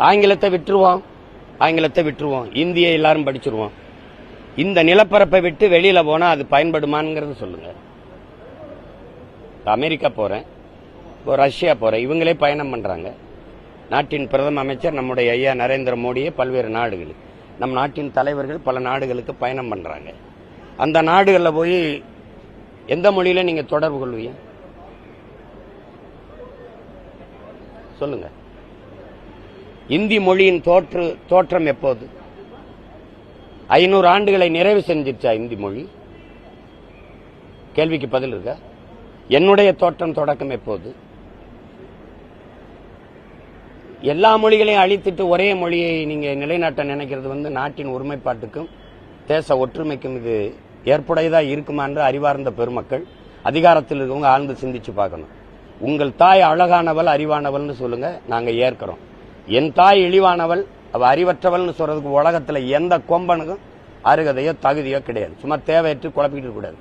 ஆங்கிலத்தை விட்டுருவோம், இந்தியை எல்லாரும் படிச்சிருவோம். இந்த நிலப்பரப்பை விட்டு வெளியில போனா அது பயன்படுமாங்கிறது சொல்லுங்க. அமெரிக்கா போறேன், ரஷ்யா போறேன், இவங்களே பயணம் பண்றாங்க. நாட்டின் பிரதம அமைச்சர் நம்முடைய ஐயா நரேந்திர மோடியே பல்வேறு நாடுகள், நம் நாட்டின் தலைவர்கள் பல நாடுகளுக்கு பயணம் பண்றாங்க. அந்த நாடுகளில் போய் எந்த மொழியில நீங்க தொடர்பு கொள்வீங்க சொல்லுங்க. இந்தி மொழியின் தோற்றம் எப்போது? 500 ஆண்டுகளை நிறைவு செஞ்சிருச்சா இந்தி மொழி? கேள்விக்கு பதில் இருக்கா? என்னுடைய தோற்றம் தொடக்கம் எப்போது? எல்லா மொழிகளையும் அழித்துட்டு ஒரே மொழியை நீங்க நிலைநாட்ட நினைக்கிறது நாட்டின் ஒருமைப்பாட்டுக்கும் தேச ஒற்றுமைக்கும் இது ஏற்புடையதா இருக்குமா என்று அறிவார்ந்த பெருமக்கள், அதிகாரத்தில் இருக்கவங்க ஆழ்ந்து சிந்திச்சு பார்க்கணும். உங்கள் தாய் அழகானவள் அறிவானவள்னு சொல்லுங்க, நாங்க ஏற்கிறோம். என் தாய் இழிவானவள், அவ அறிவற்றவள்னு சொல்றதுக்கு உலகத்துல எந்த கொம்பனுக்கும் அருகதையோ தகுதியோ கிடையாது. சும்மா தேவையற்று குழப்பிக்கிட்டு கூடாது.